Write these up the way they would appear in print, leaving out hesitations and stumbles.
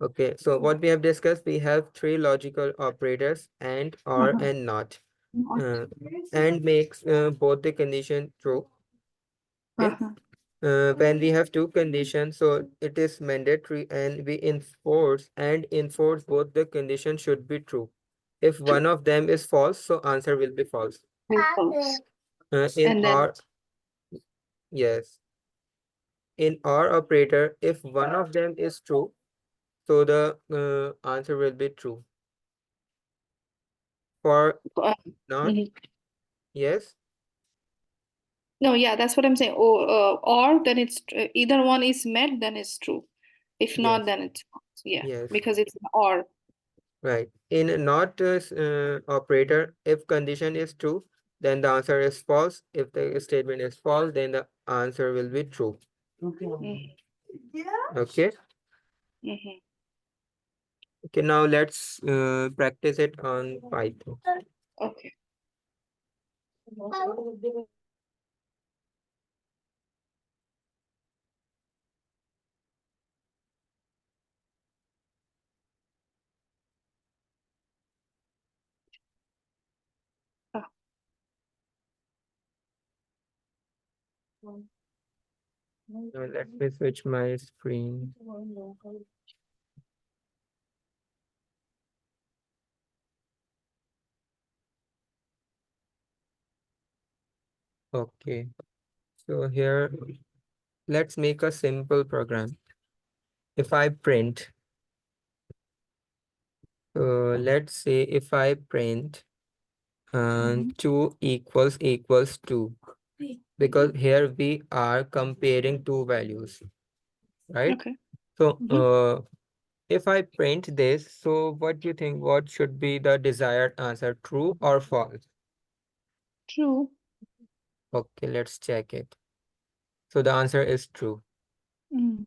Okay, so what we have discussed, we have three logical operators and, or, Uh-huh. and not. Not. And makes both the condition true. Okay. Uh-huh. When we have two conditions, so it is mandatory and we enforce both the conditions should be true. If True. one of them is false, so answer will be false. And false. In And then or, yes, in or operator, if one of them is true, so the answer will be true. For uh, not, mhm. yes, No, yeah, that's what I'm saying. Or then it's either one is met, then it's true. If not, yes, then it's false. Yeah, yes, because it's an or. right. In not operator, if condition is true, then the answer is false. If the statement is false, then the answer will be true. Mhm. Okay. Mhm. Okay, now let's practice it on Python. Okay. Ah, Now let me switch my screen. Okay, so here, let's make a simple program. If I print, let's say if I print mhm. 2 equals 2, because here we are comparing two values, right? Okay. So Mhm. if I print this, so what do you think? What should be the desired answer, true or false? True. Okay, let's check it. So the answer is true. Mm.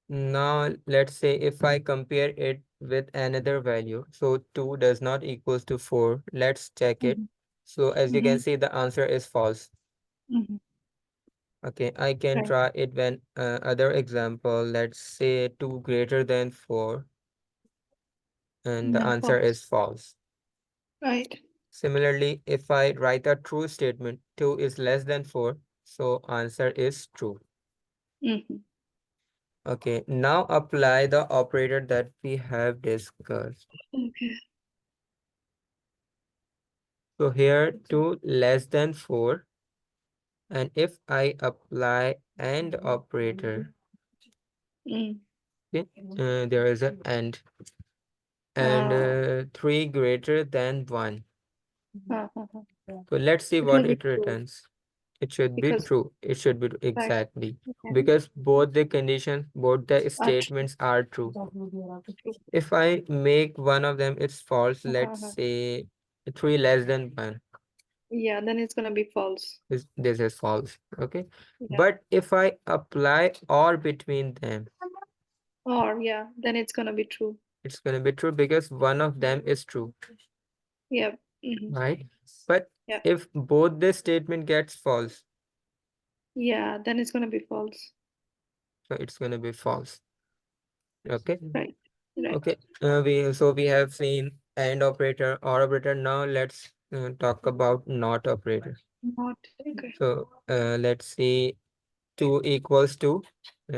Now let's say if I compare it with another value, so 2 does not equals to 4. Let's check it. Mhm. So as you can Mhm. see, the answer is false. Mhm. Okay, I can Right. try it when other example, let's say 2 greater than 4, and And the then answer false. is false. Right. Similarly, if I write a true statement, 2 is less than 4, so answer is true. Mhm. Okay, now apply the operator that we have discussed. Okay. So here 2 less than 4, and if I apply AND operator, Mm. okay, there is an and Ah. 3 greater than 1. Ah, ah, ah. So let's see It will what be it true returns. It should be because true. It should be right. exactly, Okay. because both the conditions, both the Ah, true. statements are true. True. If I make one of them it's false, let's Uh-huh. say 3 less than 1, Yeah, then it's gonna be false. this is false. Okay. Yeah. But if I apply or between them, Or yeah, then it's gonna be true. it's going to be true because one of them is true, Yeah. Hmm. right? But Yeah. if both the statement gets false, Yeah, then it's gonna be false. so it's going to be false. Okay. Right. Right. Okay. We have seen AND operator, OR operator. Now let's talk about NOT operator. Not okay. So let's see 2 equals 2,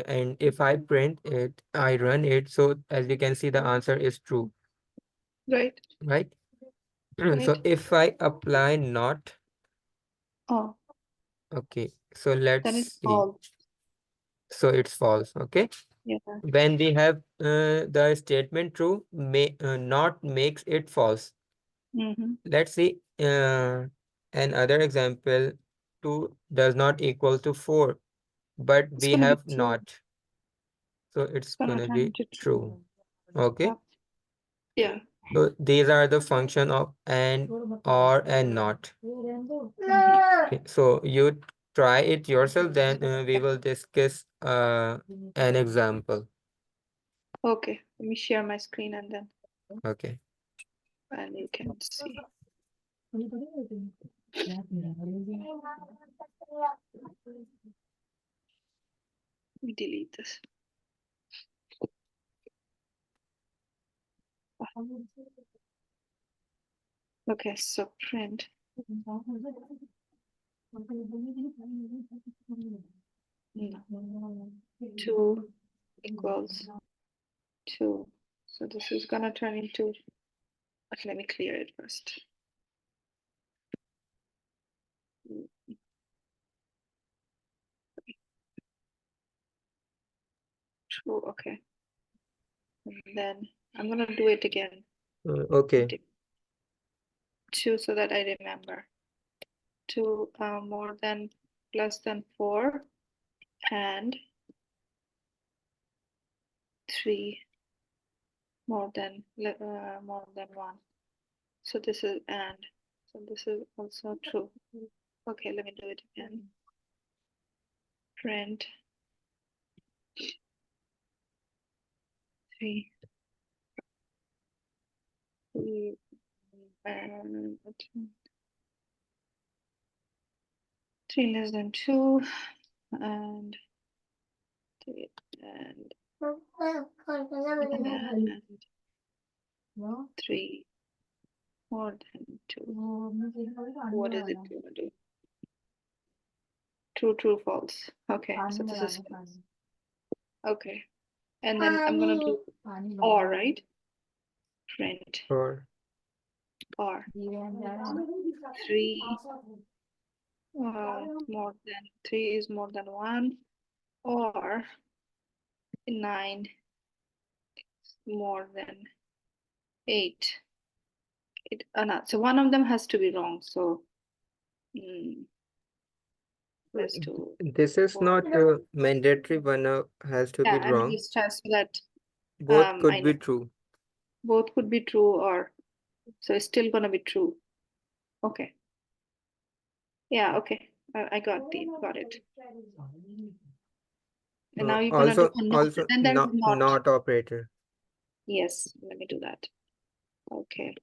and if I print it, I run it. So as you can see, the answer is true, Right. right? So Right. if I apply NOT, Oh, okay. So let's then it's see. false. So it's false. Okay. Yeah. When we have the statement true, NOT makes it false. Mm-hmm. Let's see another example. 2 does not equal to 4, but It's we gonna be have true. not. So it's It's gonna gonna turn be into true. true. Okay. Yeah. Yeah. So these are the function of and, or, and not. Mhm. Okay. So you try it yourself, then we will discuss an example. Okay. Let me share my screen Okay. and you can see. Let me delete this. Okay, so print no. 2 equals 2. So this is gonna turn into, okay, let me clear it first. True, okay. And then I'm gonna do it again. Okay. 2 so that I remember. 2 more than less than 4 and 3 more than 1. So this is and. So this is also true. Okay, let me do it again. Print 3 and 3 less than 2 and 3 and 3 more than 2. What is it gonna do? True, true, false. Okay, so this is false. Okay, and then I'm gonna do or, right? Print Or or 3 more than 3 is more than 1 or 9 is more than 8. No, so one of them has to be wrong. So let's do. this is not mandatory. One has to be Yeah, I'm wrong. just so that Both could I be know true. both could be true, or so it's still gonna be true. Okay. Yeah. Okay. I got it. And now you're gonna do a not. Also Then there's not. not operator. Yes. Let me do that. Okay.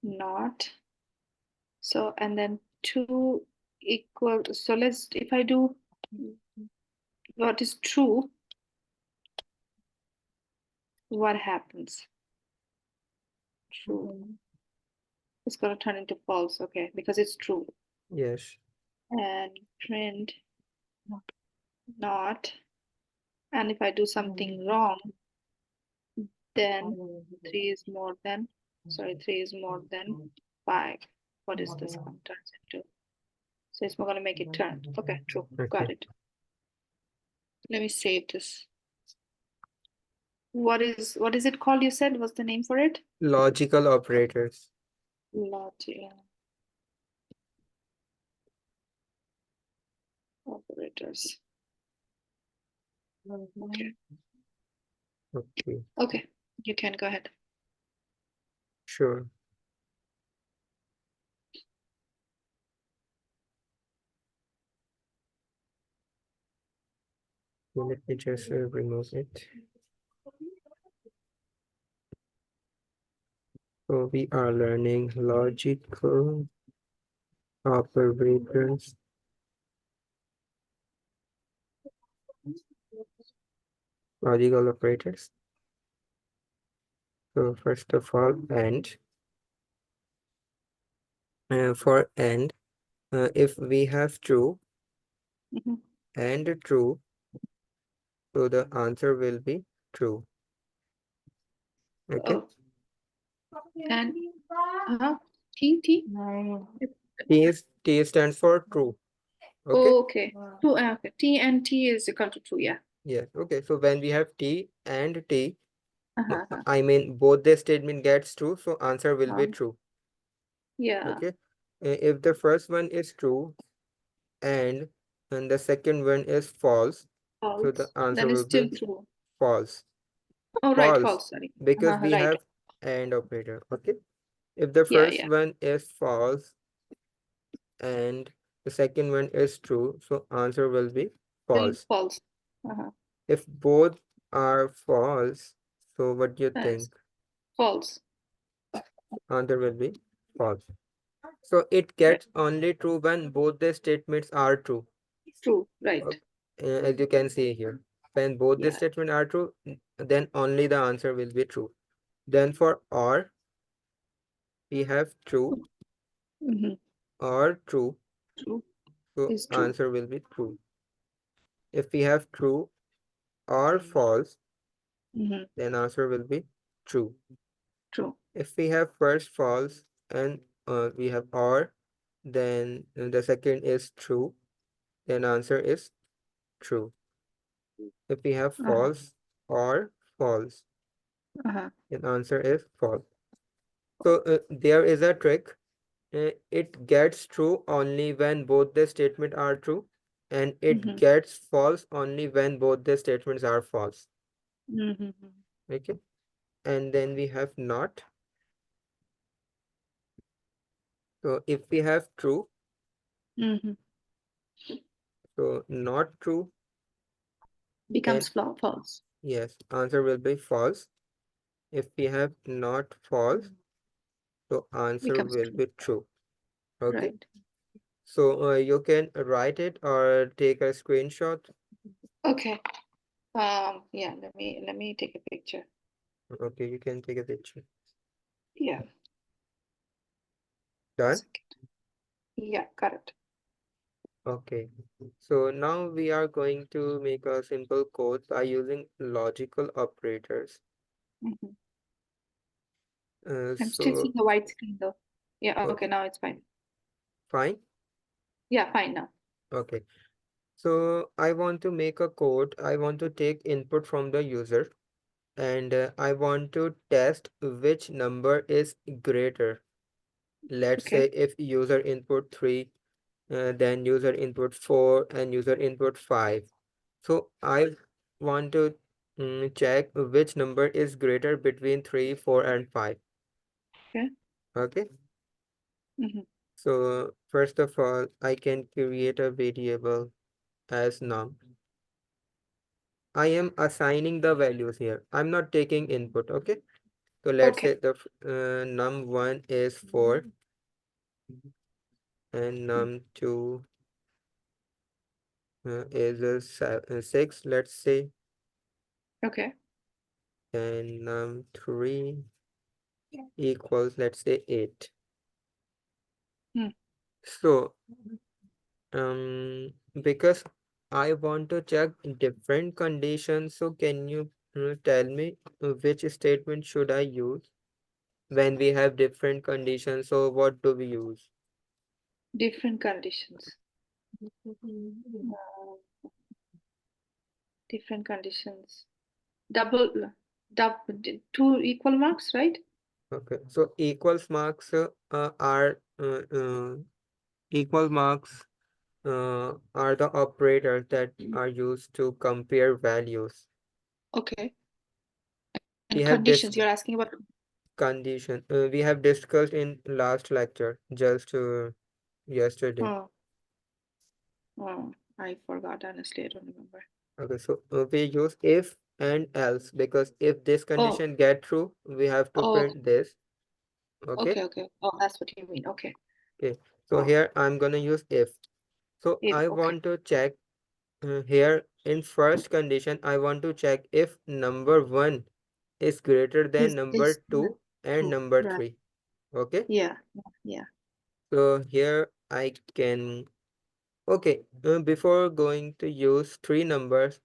Not. So and then 2 equal. So let's if I do what is true, what happens? True. It's gonna turn into false. Okay, because it's true. Yes. And print not. And if I do something wrong, then 3 is more than 5. What is this one turns into? So it's gonna make it turn. Okay, true. Got Okay. it. Let me save this. What is it called? You said what's the name for it? Logical operators. Logic operators. Okay. Okay. Okay, you can go ahead. Sure. Let me just remove it. So we are learning logical operators. Logical operators. So first of all, and for and, if we have true Mhm. and true, so the answer will be true. Okay. Oh, and T. T stands for true. Okay. Oh, okay. True. Okay. T and T is equal to true. Yeah. Yes. Okay. So when we have T and T, Uh-huh. I mean both the statement gets true, so answer will be true. Yeah. Okay. If the first one is true and the second one is false, so the False. answer Then it's will still be true. false. Oh, right. False, False. Sorry. because we Right. have and operator. Okay. If the Yeah. first Yeah. one is false and the second one is true, so answer will be Still false. false. Uh-huh. If both are false, so what do you That's think? false. Answer will be false. So it Right. gets only true when both the statements are true. True. Right. As you can see here, when both the Yeah. statements are true, then only the answer will be true. Then for or, we have true Mhm. or true. True So is true. answer will be true. If we have true or false, Mhm. then answer will be true. True. If we have first false and we have or, then the second is true, then answer is true. If we have Uh-huh. false or false, Uh-huh. then answer is false. So there is a trick. It gets true only when both the statement are true, and it Mhm. gets false only when both the statements are false. Mhm. Okay, and then we have not. So if we have true, Mhm. so not true, then Becomes false. yes, answer will be false. If we have not false, so answer Becomes will true. be true. Okay, Right. so you can write it or take a screenshot. Okay. Yeah, let me take a picture. Okay, you can take a picture. Yeah. Done? Second. Yeah, got it. Okay. So now we are going to make a simple code by using logical operators. Mhm. I'm still So, seeing a white screen though. Yeah, okay, okay, now it's fine. fine. Yeah, fine now. Okay. So I want to make a code. I want to take input from the user, and I want to test which number is greater. Let's say Okay. if user input 3, then user input 4, and user input 5. So I want to check which number is greater between 3, 4, and 5. Okay. Okay. Mm-hmm. So first of all, I can create a variable as num. I am assigning the values here. I'm not taking input. Okay. So let's say Okay. the num1 is 4 and num2 is 6, let's say, Okay. and num3 equals, let's say, 8. Hmm. So because I want to check different conditions, so can you tell me which statement should I use when we have different conditions? So what do we use? Different conditions. Uh, different conditions. Double, two equal marks, right? Okay, so equals marks are equal marks are the operators that are used to compare values. Okay. We And have this conditions, you're asking about. condition. We have discussed in last lecture, just yesterday. Oh, oh, I forgot, honestly, I don't remember. Okay, so we use if and else because if this Oh, condition get true, we have to oh, print this. Okay, okay. Oh, that's what you mean. Okay. okay. So Oh, here I'm gonna use if. So if, I okay. want to check here in first condition, I want to check if number 1 is greater than Is number 2 and true. number Right. 3. Okay, Yeah. Yeah. so here I can, okay, before going to use 3 numbers,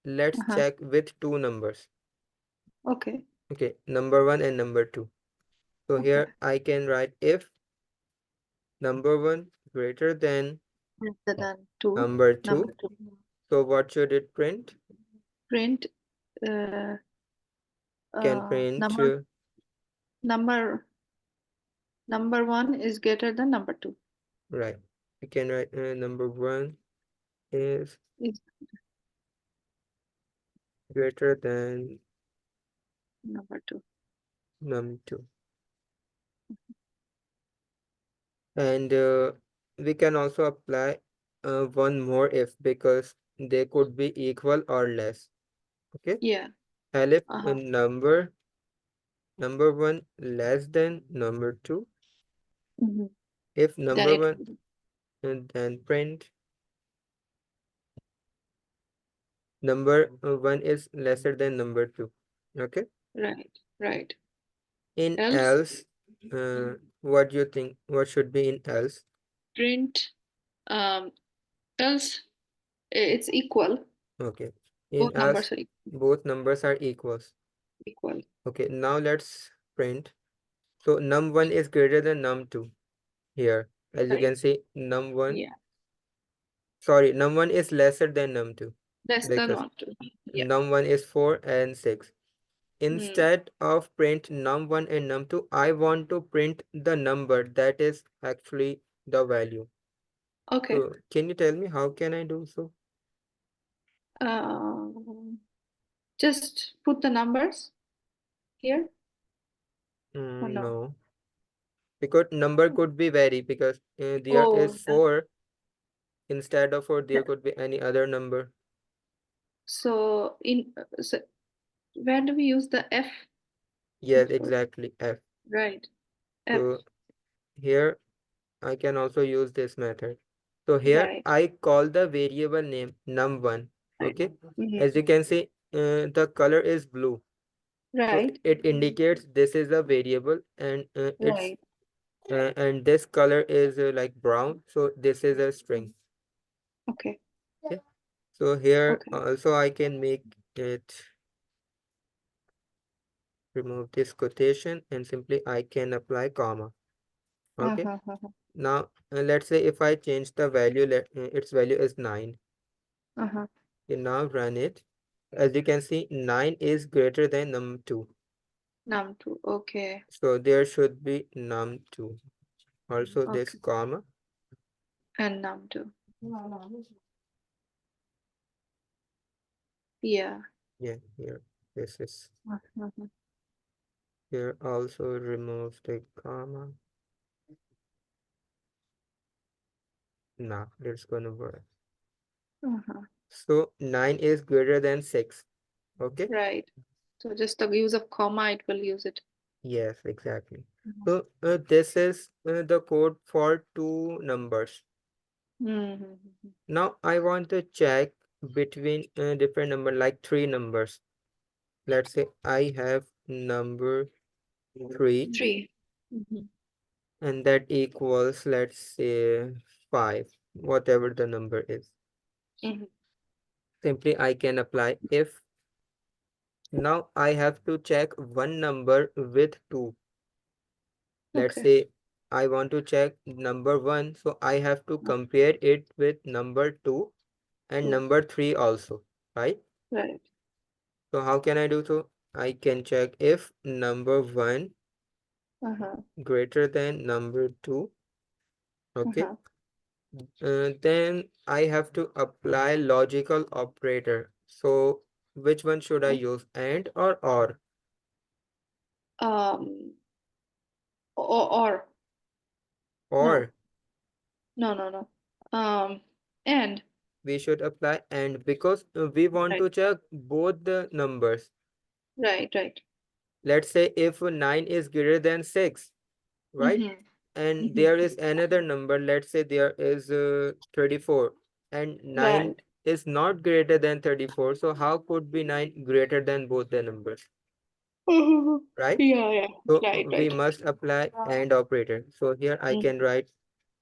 let's Uh-huh. check with 2 numbers. Okay. Okay, number 1 and number 2. So Okay. here I can write if number 1 greater than Rather than two, number number 2. two. So what should it print? Print uh, Can print, number number number one is greater than number two. right. We can write number 1 is Is greater than number two. num2. And we can also apply one more if because they could be equal or less. Okay. Yeah. And if Uh-huh. number 1 less than number 2, Mm-hmm. if Then number it 1 then print number 1 is lesser than number 2. Okay. right. Right. In Else, else, what do you think? What should be in else? print, um, else it's equal. Okay. In Both else, numbers are both numbers are equals. equal. Okay, now let's print. So num1 is greater than num2 here. As you Right. can see, num1, Yeah. sorry, num1 is lesser than num2 Less than because one, two. Yeah. num1 is 4 and 6. Hmm. Instead of print num1 and num2, I want to print the number that is actually the value. Okay. So can you tell me how can I do so? Just put the numbers here or no? No, because number could be vary because there is Oh, 4 instead of 4 there that, could be any other number. so where do we use the F Yes, input? exactly, F. Right. F. So here I can also use this method. So here Right. I call the variable name num1. Right. Okay. As Hmm. you can see, the color is blue. So Right. it indicates this is a variable and Right. and this color is like brown. So this is a string. Okay. Okay. So here Okay. also I can make it remove this quotation and simply I can apply comma. Okay. Uh-huh. Uh-huh. Now let's say if I change the value, its value is 9. Uh-huh. You now run it. As you can see, 9 is greater than num2. Num2. Okay. So there should be num2. Also this Okay. comma. And num2. Yeah. Yeah, here. This is Uh-huh. here also remove the comma. Now it's gonna work. Uh-huh. So 9 is greater than 6. Okay? Right. So just the use of comma, it will use it. Yes, exactly. Mhm. So this is the code for two numbers. Mm-hmm. Now I want to check between different number like three numbers. Let's say I have number 3 Three. Mm-hmm. and that equals, let's say, 5, whatever the number is. Mm-hmm. Simply I can apply if. Now I have to check one number with 2. Let's Okay. say I want to check number 1, so I have to compare it with number 2 and Two. number 3 also, right? Right. So how can I do so? I can check if number 1 Uh-huh. greater than number 2, okay? Uh-huh. Then I have to apply logical operator. So which one should I use, and or? Um, or no, Or no, no, no. And we should apply and because we want right, to check both the numbers. right, right. Let's say if 9 is greater than 6, right? Mm-hmm. And Mm-hmm. there is another number, let's say there is 34 and 9 Right. is not greater than 34. So how could be 9 greater than both the numbers, Mhm. right? Yeah, yeah. So Right, we right. must apply AND operator. So here I can Mm-hmm. write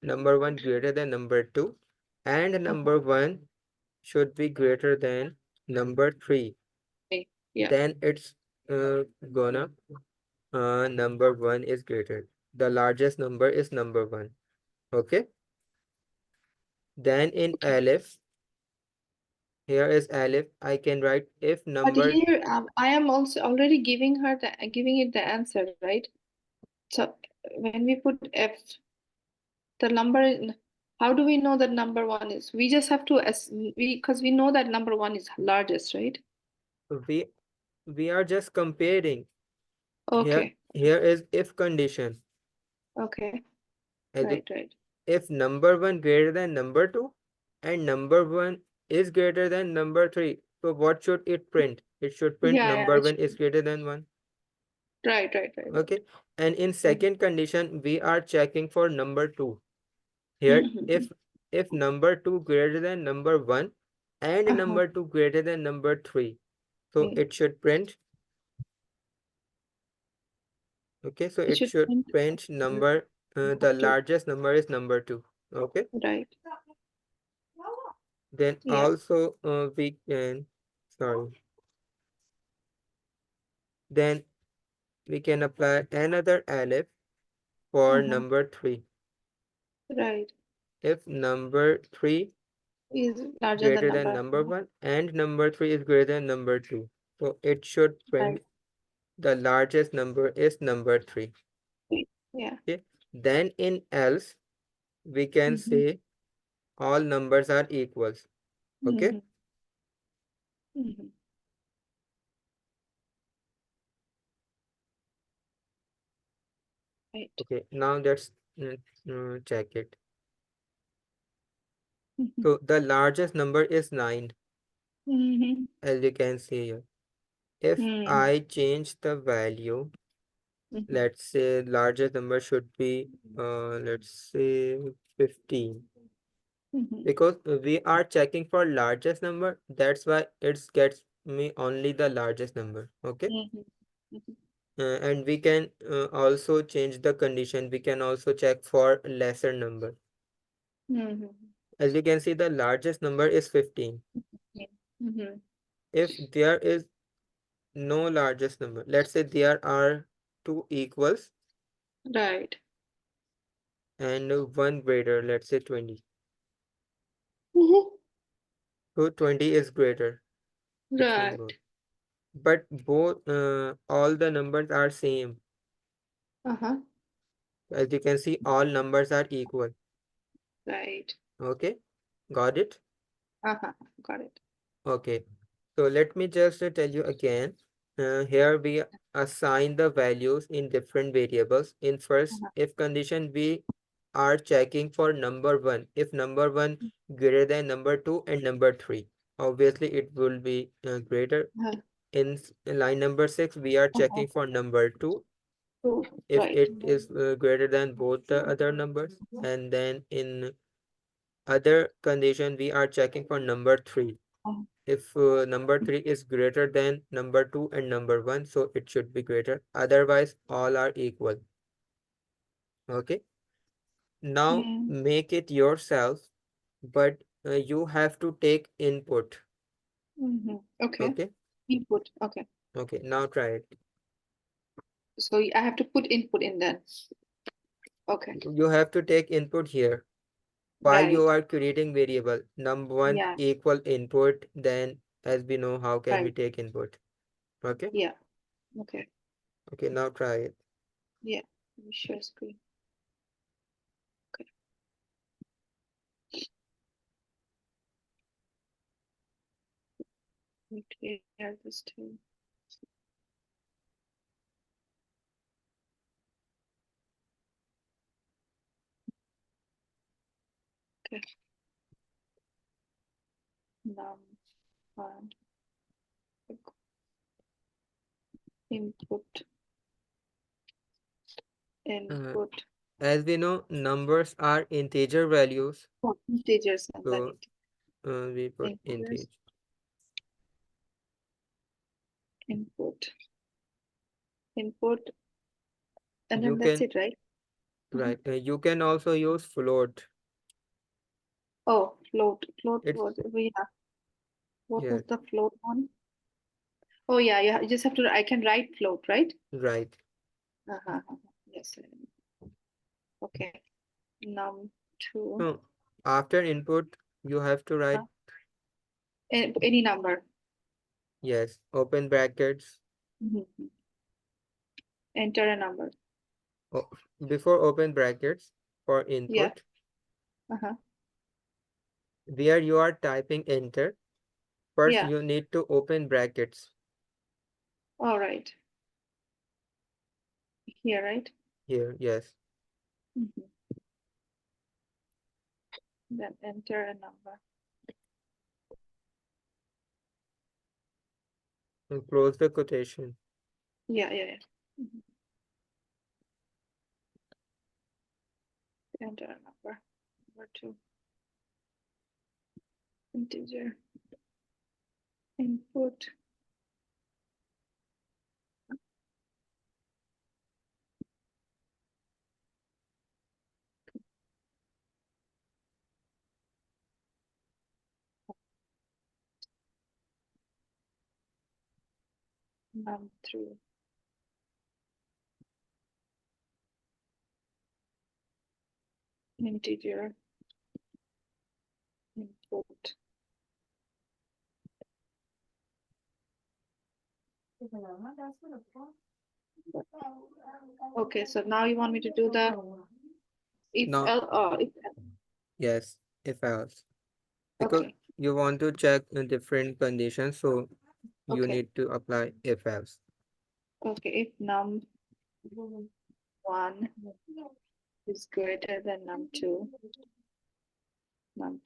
number 1 greater than number 2 and Uh-huh. number 1 should be greater than number 3. Okay. Yeah. Then it's gonna number 1 is greater. The largest number is number 1. Okay. Then in Okay. Aleph, here is Aleph. I can write if But number. here, I am also already giving it the answer, right? So when we put F, the number, how do we know that number one is? We just have to, because we know that number one is largest, right? we we are just comparing. Here Okay. here is if condition. Okay. As Right, right. if number 1 greater than number 2 and number 1 is greater than number 3. So what should it print? It should print Yeah, yeah. number 1 is greater than 1. Right, right, right, right. Okay. And in Mhm. second condition, we are checking for number 2. Here, Mhm. if number 2 greater than number 1 and Uh-huh. number 2 greater than number 3. So Okay. it should print Okay, so It it should should print print number, the two. largest number is number 2. Okay, Right. then Yeah. also we can, sorry, then we can apply another elif for Uh-huh. number 3. Right. If number 3 Is larger than greater than number. number 1 and number 3 is greater than number 2, so it should Right. print the largest number is number 3. Yeah. Okay, then in else we can Mm-hmm. say all numbers are equals. Okay, Mm-hmm. Mm-hmm. Right. okay, now let's check it. Mm-hmm. So the largest number is 9, Mm-hmm. as you can see here. If Mm-hmm. I change the value, Mm-hmm. let's say largest number should be let's say 15, Mm-hmm. because we are checking for largest number, that's why it gets me only the largest number. Okay, Mm-hmm. Mm-hmm. and we can also change the condition, we can also check for lesser number. Mm-hmm. As you can see, the largest number is 15. Mm-hmm. If there is no largest number, let's say there are two equals Right. and one greater, let's say 20. Mm-hmm. So 20 is greater between Right. both. But both all the numbers are same. Uh-huh. As you can see, all numbers are equal. Right. Okay, got it? Uh-huh. Got it. Okay, so let me just tell you again. Here we assign the values in different variables. In first Uh-huh. if condition, we are checking for number 1. If number 1 greater than number 2 and number 3, obviously it will be greater. Uh-huh. In line number 6, we are Uh-huh. checking for number 2 True. if Right. it is greater than both the other numbers. And then in other condition, we are checking for number 3. Uh-huh. If number 3 is greater than number 2 and number 1, so it should be greater. Otherwise, all are equal. Okay. Now Mm. make it yourself, but you have to take input. Mm-hmm. Okay. Okay. Input. Okay. Okay. Now try it. So I have to put input in then. Okay. You have to take input here. While you Right. are creating variable, number 1 Yeah. equal input, then as we know, how can we Right. take input? Okay. Yeah. Okay. Okay. Now try it. Yeah. Let me share screen. Okay. Let me clear this too. Okay. Num and input Uh, input. as we know, numbers are integer values, Oh, integers and then so we put integers integer. input input and You then that's can, it, right? Mhm. right, you can also use float. Oh, float It's, was we have. What yeah, was the float one? Oh yeah, yeah. You just have to. I can write float, right? right. Uh-huh. Yes. Okay. Num two. So after input, you have to write, Any number. yes, open brackets. Mhm. Enter a number. Oh, before open brackets for Yeah. input, Uh-huh. where you are typing enter, first Yeah. you need to open brackets All right. Here, right? here, yes. Mhm. Then enter a number. And close the quotation. Yeah, yeah, yeah. Mhm. Enter a number. Number two. Integer. Input. num3 integer input. Okay, so now you want me to do the if Now, if yes, if else. Because okay, you want to check the different conditions, so you okay, need to apply if else. okay, if num1 is greater than num2, then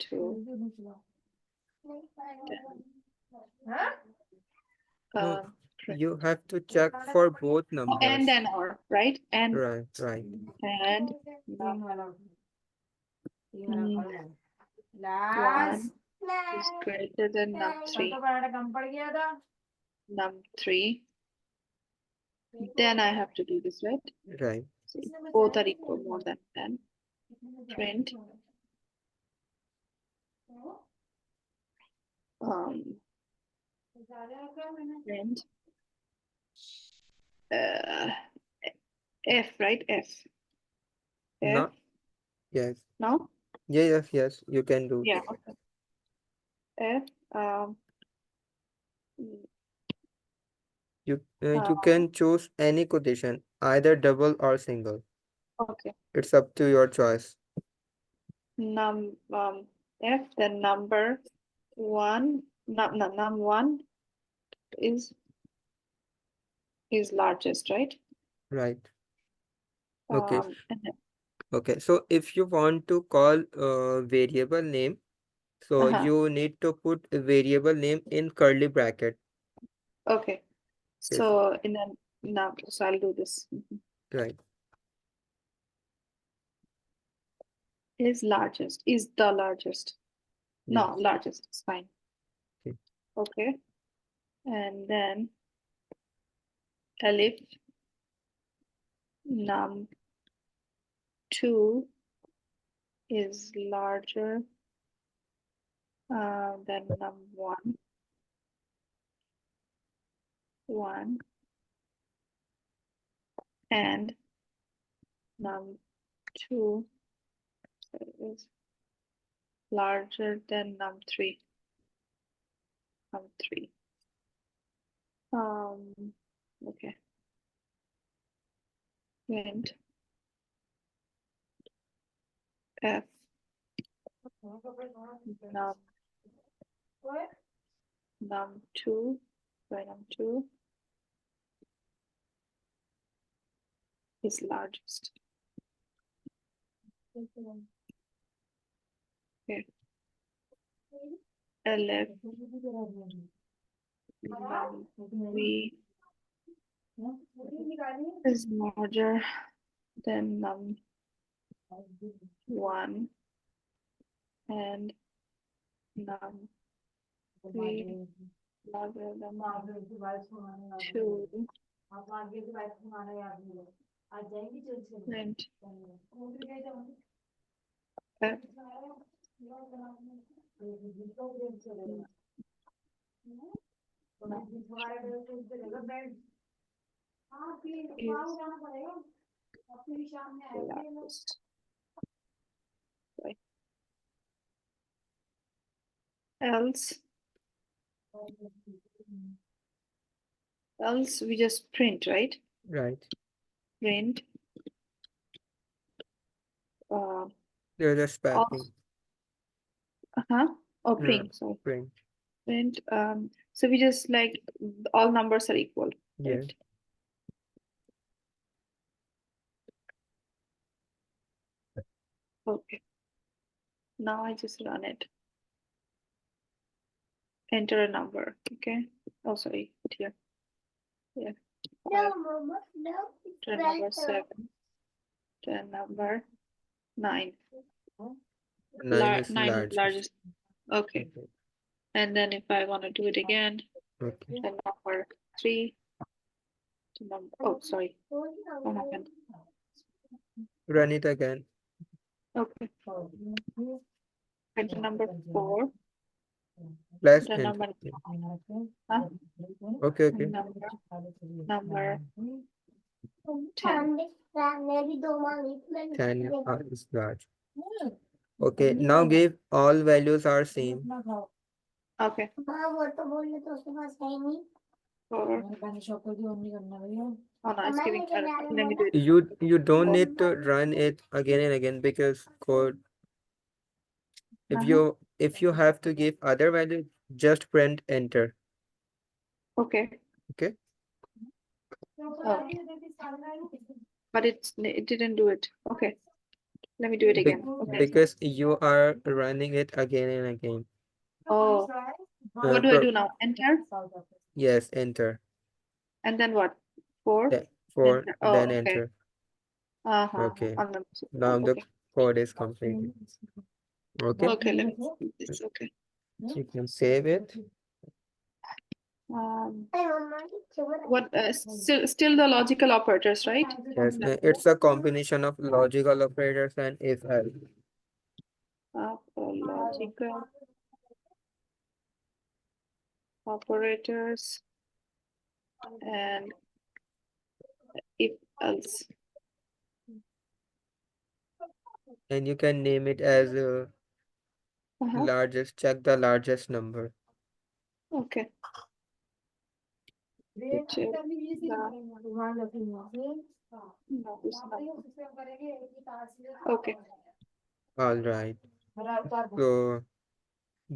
No, print. you have to check for both Oh, and numbers. then or, right? And Right, right. num1 is greater than num3, then I have to do this, right? Right. So if both are equal more than 10, print um print uh f, right? F Not, yes. no, Yeah, yes, yes, you can do yeah, that. okay. F You can choose any quotation, either double or single. okay, It's up to your choice. num f, then number one, num1 is largest, right? Right. Okay. And then, Okay. So if you want to call a variable name, so uh-huh, you need to put a variable name in curly bracket. okay. If So in then now, so I'll do this. right. Is largest, is the largest. No, Yes. largest is fine. Okay. Okay. And then elif num2 is larger than num1, 1, and num2 is larger than num3, num3. Okay. And f num2 by num2 is largest. Okay. Elif num3 is larger than num1 and num3 larger than num2 and f is largest. Right. Else we just print, right? Right. Print uh They're just of packing. or Yeah. print, sorry. Print. Print so we just like all numbers are equal, Yeah. right? Okay. Now I just run it. Enter a number. Okay. Oh, sorry. Here. Yeah. Turn number 7. Turn number 9. 9 is 9 is largest. largest. Okay. Okay. And then if I want to do it again, Okay. turn number 3 to number. Oh, sorry. What happened? Run it again. Okay. Enter number 4. Plus Turn enter. number. Yeah. Huh? Okay, okay. Number 10. 10 is large. Okay, now give all values are same. Okay. Four. Oh no, it's giving error. Let me do it. You don't Four. need to run it again and again because code Uh-huh. if you have to give other value, just print enter. Okay. Okay. Oh, but it didn't do it. Okay. Let me do it again. Okay. Because you are running it again and again. Oh, what do I do now? Enter? Yes, enter. And then what? Four? Then for Enter. then Oh, okay. enter. Uh-huh. Okay. On the Now the okay. code is completed. Okay. Okay, let me see this. Okay. You can save it. Um, what still the logical operators, right? Yes, it's a combination of logical operators and if else. Logical operators and if else. And you can name it as Uh-huh. largest, check the largest number. Okay. Which is no, this number. Okay. All right. So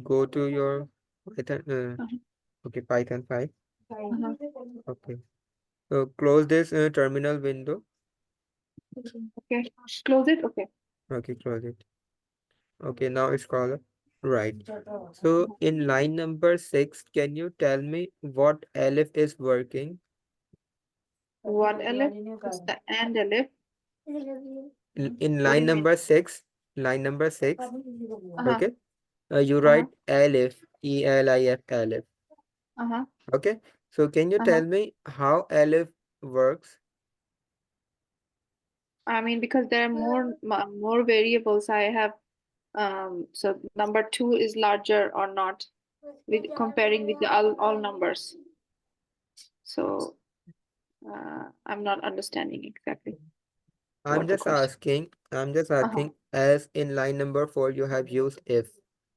go to your Python. Uh-huh. Okay, Python 5. Uh-huh. Okay. So close this terminal window. Okay. Close it. Okay. Okay, close it. Okay, now it's called right. So in line number 6, can you tell me what Aleph is working? What elif? It's the and elif. In What do line you mean? number 6, line number 6, Uh-huh. okay, you Uh-huh. write Aleph, Elif, Aleph. Uh-huh. Okay, so can you Uh-huh. tell me how Aleph works? I mean, because there are more variables I have. So number two is larger or not with comparing with the all numbers. So I'm not understanding exactly I'm what the just question. asking, I'm just Uh-huh. asking, as in line number 4, you have used if,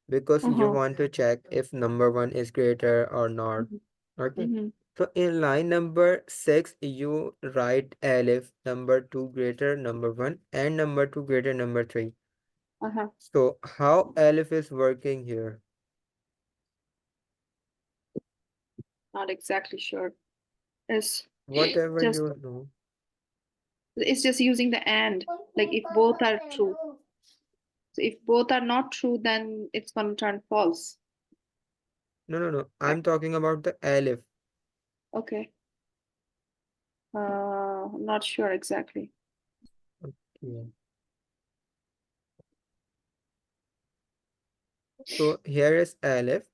because you Uh-huh. want to check if number 1 is greater or not. Mhm. Okay. Mhm. So in line number 6, you write Aleph, number 2 greater number 1, and number 2 greater number 3. Uh-huh. So how Aleph is working here? Not exactly sure. It's Whatever just you know. it's just using the and, like if both are true. So if both are not true, then it's gonna turn false. No, no, no. Right? I'm talking about the Aleph. Okay. I'm not sure exactly. Okay. So here is Aleph.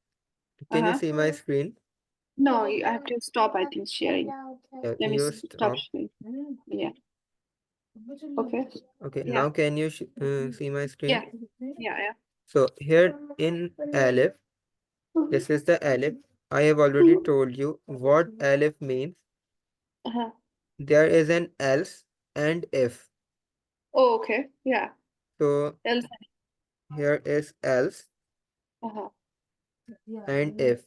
Can you Uh-huh. see my screen? No, I have to stop, I think, sharing. Let me You stop stop. sharing. Yeah. Okay. Okay, Yeah. now can you see my screen? Yeah. Yeah. Yeah. So here in Aleph, this is the Aleph. I have already Mhm. told you what Aleph means. Uh-huh. There is an else and if. Oh, okay. Yeah. So Else. here is else Uh-huh. and if.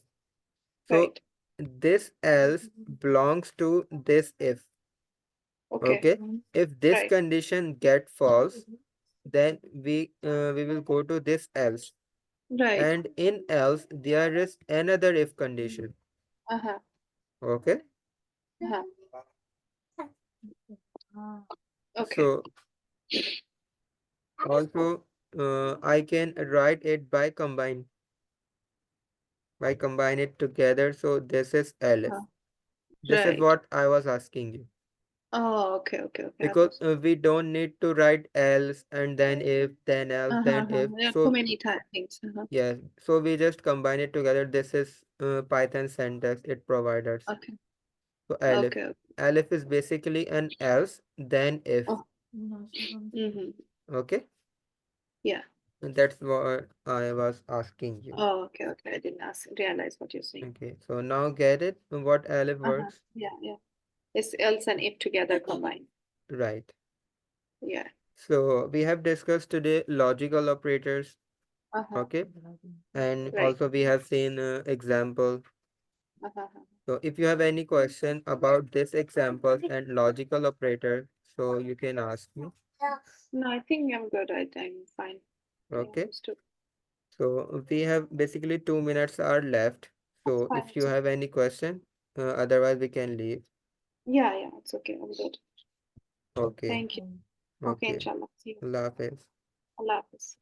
So Right. this else belongs to this if. Okay. Okay. If this Right. condition get false, then we will go to this else. Right. And in else there is another if condition. Uh-huh. Okay. Uh-huh. Okay. So also I can write it by combine it together. So this is Aleph. Uh-huh. This is Right. what I was asking you. Oh, okay. Okay. Okay. Because we don't need to write else and then if, then else, Uh-huh. then Uh-huh. if. There are too So many things. Uh-huh. yeah, so we just combine it together. This is Python syntax it provides us. Okay. So Aleph. Okay. Aleph is basically an else, then if. Oh. Mm-hmm. Okay. Yeah. That's what I was asking you. Oh, okay, okay. I didn't realize what you're saying. Okay, so now get it what elif Uh-huh. works? Yeah, yeah. It's else and if together combined. Right. Yeah. So we have discussed today logical operators, Uh-huh. okay? And Right. also we have seen example. Uh-huh. So if you have any question about this example and logical operator, so you can ask me. No, I think I'm good. I'm fine. I Okay. understood. So we have basically 2 minutes are left. That's So fine. if you It's have okay. any question, otherwise we can leave. Yeah, yeah. It's okay. I'm good. Okay. Thank you. Okay, Okay. inshallah. See you. Allah Hafiz. Allah Hafiz.